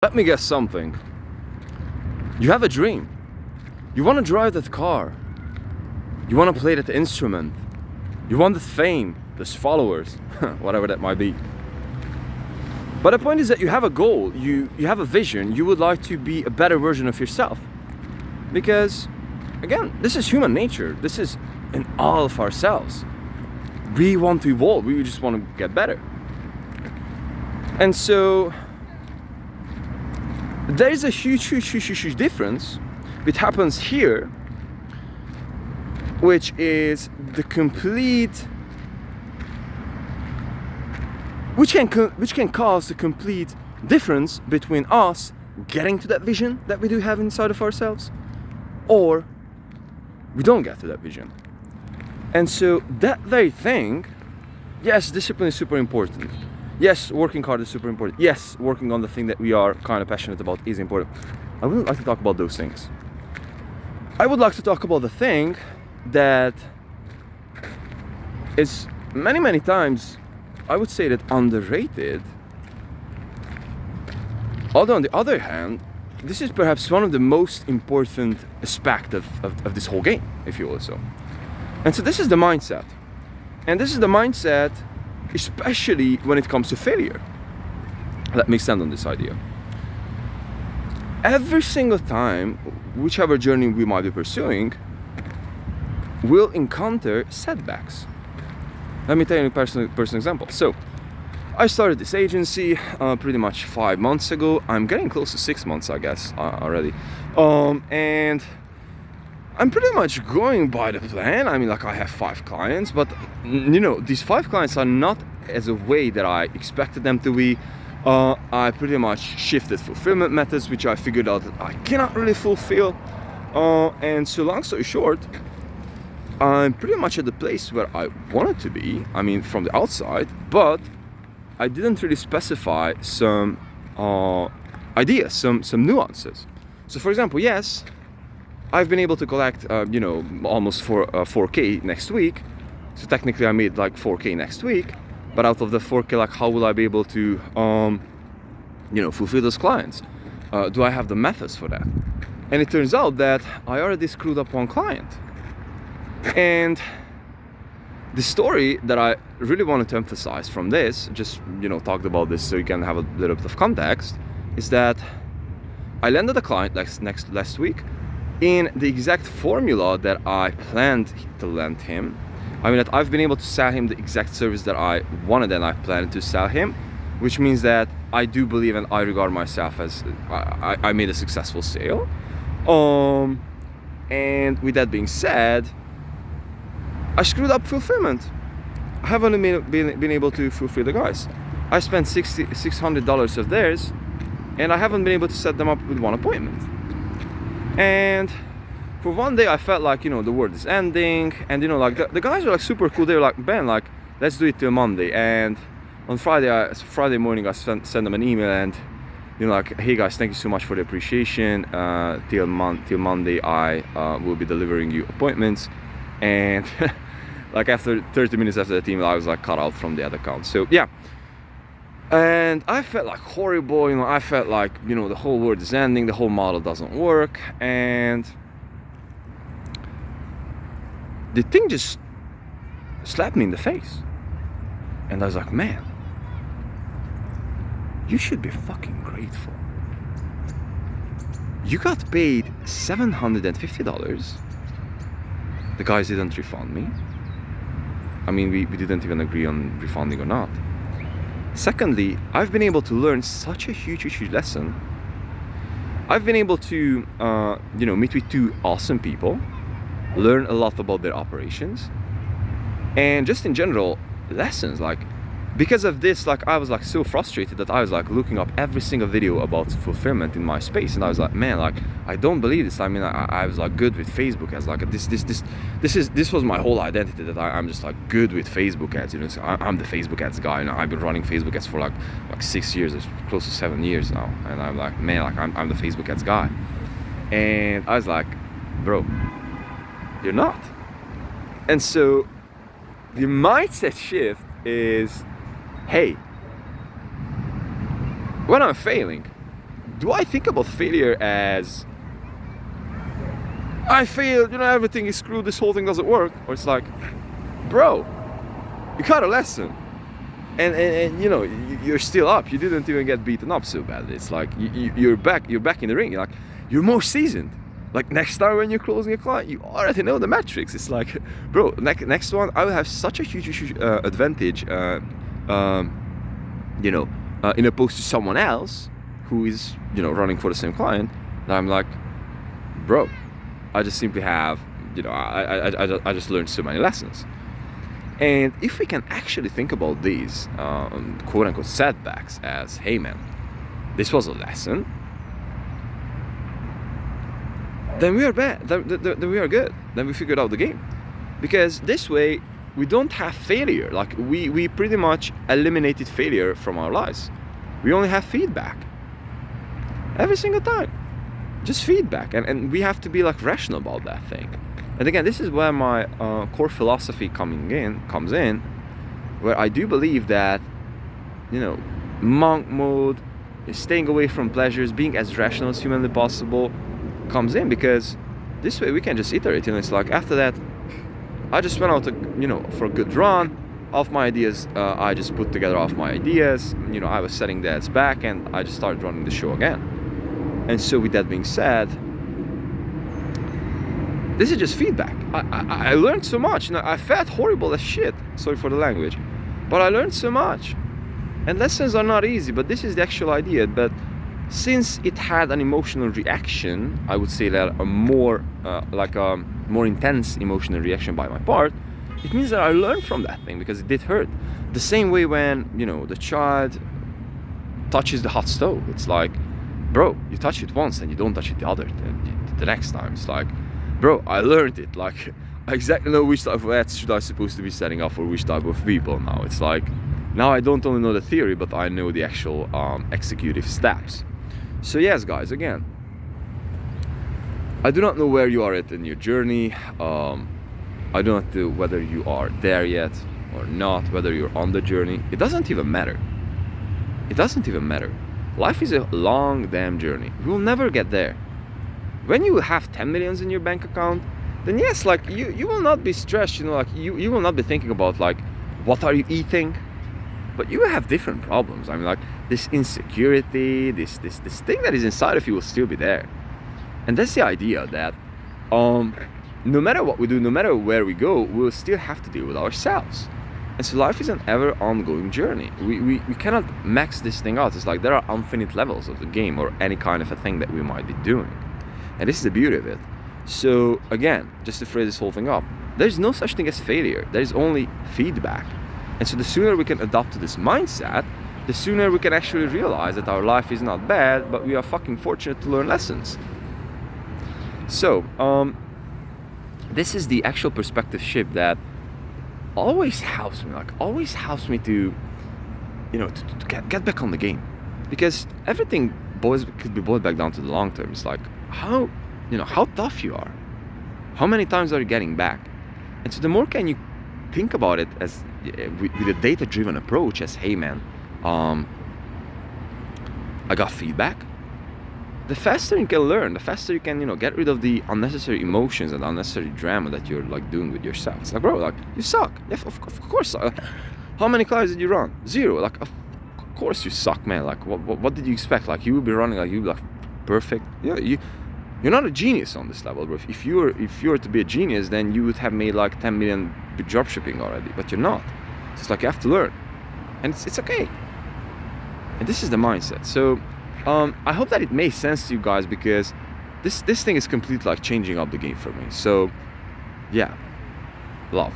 Let me guess something. You have a dream. You want to drive that car. You want to play that instrument. You want the fame, those followers, whatever that might be. But the point is that you have a goal, you have a vision, you would like to be a better version of yourself. Because, again, this is human nature. This is in all of ourselves. We want to evolve, we just want to get better. And so, there is a huge difference which happens here, which is the complete, which can cause the complete difference between us getting to that vision that we do have inside of ourselves, or we don't get to that vision. And so that very thing, yes, discipline is super important. Yes, working hard is super important. Yes, working on the thing that we are kind of passionate about is important. I wouldn't like to talk about those things. I would like to talk about the thing that is many times, I would say that underrated. Although on the other hand, this is perhaps one of the most important aspects of this whole game, if you will so. And so this is the mindset. And this is the mindset especially when it comes to failure. Let me extend on this idea. Every single time, whichever journey we might be pursuing, we'll encounter setbacks. Let me tell you a personal example. So, I started this agency pretty much 5 months ago. I'm getting close to 6 months, I guess, already. And I'm pretty much going by the plan. I mean, like, I have 5 clients, but these 5 clients are not as a way that I expected them to be. I pretty much shifted fulfillment methods, which I figured out that I cannot really fulfill. And so, long story short, I'm pretty much at the place where I wanted to be. I mean, from the outside, but I didn't really specify some ideas, some nuances. So, for example, yes, I've been able to collect, almost 4K next week. So technically, I made like 4K next week. But out of the 4K, like, how will I be able to, fulfill those clients? Do I have the methods for that? And it turns out that I already screwed up one client. And the story that I really wanted to emphasize from this, just talked about this so you can have a little bit of context, is that I landed a client last week in the exact formula that I planned to land him. I mean, that I've been able to sell him the exact service that I wanted and I planned to sell him, which means that I do believe and I regard myself as I made a successful sale. And with that being said, I screwed up fulfillment. I haven't been able to fulfill the guys. I spent $600 of theirs, and I haven't been able to set them up with one appointment. And for one day I felt like, the world is ending, and the guys were like super cool. They were like, Ben, like, let's do it till Monday. And on Friday morning I sent them an email and like, hey guys, thank you so much for the appreciation. Till Monday I will be delivering you appointments. And like after 30 minutes after that email, I was like cut out from the other account. So yeah, and I felt like horrible. I felt like the whole world is ending, the whole model doesn't work, and the thing just slapped me in the face. And I was like, man, you should be fucking grateful. You got paid $750. The guys didn't refund me. I mean, we didn't even agree on refunding or not. Secondly, I've been able to learn such a huge lesson. I've been able to, meet with 2 awesome people, learn a lot about their operations, and just in general, lessons. Like, because of this, like, I was like so frustrated that I was like looking up every single video about fulfillment in my space, and I was like, man, like, I don't believe this. I mean, I was like good with Facebook ads. Like, this was my whole identity, that I'm just like good with Facebook ads. So I'm the Facebook ads guy. I've been running Facebook ads for like 6 years, close to 7 years now, and I'm like, man, like, I'm the Facebook ads guy. And I was like, bro, you're not. And so the mindset shift is, hey, when I'm failing, do I think about failure as I failed, everything is screwed, this whole thing doesn't work? Or it's like, bro, you got a lesson. And you're still up. You didn't even get beaten up so badly. It's like you're back in the ring. You're more seasoned. Like next time when you're closing a client, you already know the metrics. It's like, bro, next one I will have such a huge advantage, in opposed to someone else who is running for the same client. That I'm like, bro, I just simply have I just learned so many lessons. And if we can actually think about these quote unquote setbacks as, hey man, this was a lesson, then we are bad. Then we are good. Then we figured out the game. Because this way we don't have failure. Like we pretty much eliminated failure from our lives. We only have feedback. Every single time. Just feedback. And we have to be like rational about that thing. And again, this is where my core philosophy comes in, where I do believe that, monk mode, staying away from pleasures, being as rational as humanly possible, comes in, because this way we can just iterate. It's like after that, I just went out for a good run of my ideas. I just put together off my ideas. I was setting the ads back, and I just started running the show again. And so, with that being said, this is just feedback. I learned so much. I felt horrible as shit. Sorry for the language. But I learned so much. And lessons are not easy, but this is the actual idea. But since it had an emotional reaction, I would say that a more intense emotional reaction by my part, it means that I learned from that thing, because it did hurt. The same way when, the child touches the hot stove. It's like, bro, you touch it once and you don't touch it the next time. It's like, bro, I learned it. Like, I exactly know which type of ads should I supposed to be setting up for which type of people now. It's like, now I don't only know the theory, but I know the actual executive steps. So yes, guys, again, I do not know where you are at in your journey. I do not know whether you are there yet or not, whether you're on the journey. It doesn't even matter. It doesn't even matter. Life is a long damn journey. We will never get there. When you have 10 millions in your bank account, then yes, like you will not be stressed, you will not be thinking about like, what are you eating? But you will have different problems. I mean, like this insecurity, this thing that is inside of you will still be there. And that's the idea, that no matter what we do, no matter where we go, we'll still have to deal with ourselves. And so life is an ever ongoing journey. We cannot max this thing out. It's like there are infinite levels of the game or any kind of a thing that we might be doing. And this is the beauty of it. So again, just to phrase this whole thing up, there's no such thing as failure. There's only feedback. And so the sooner we can adopt to this mindset, the sooner we can actually realize that our life is not bad, but we are fucking fortunate to learn lessons. So, this is the actual perspective shift that always helps me to, to get back on the game. Because everything could be boiled back down to the long term. It's like, how tough you are. How many times are you getting back? And so the more can you think about it as with a data-driven approach as, hey man, I got feedback. The faster you can learn, the faster you can, get rid of the unnecessary emotions and unnecessary drama that you're like doing with yourself. It's like, bro, like you suck. Yeah, of course. How many clients did you run? 0. Like, of course you suck, man. Like, what did you expect? Like, you will be running like you like perfect. Yeah, you're not a genius on this level, bro. If you were to be a genius, then you would have made like 10 million dropshipping already. But you're not. So it's like you have to learn, and it's okay. And this is the mindset. So. I hope that it makes sense to you guys, because this thing is completely like changing up the game for me. So yeah, love.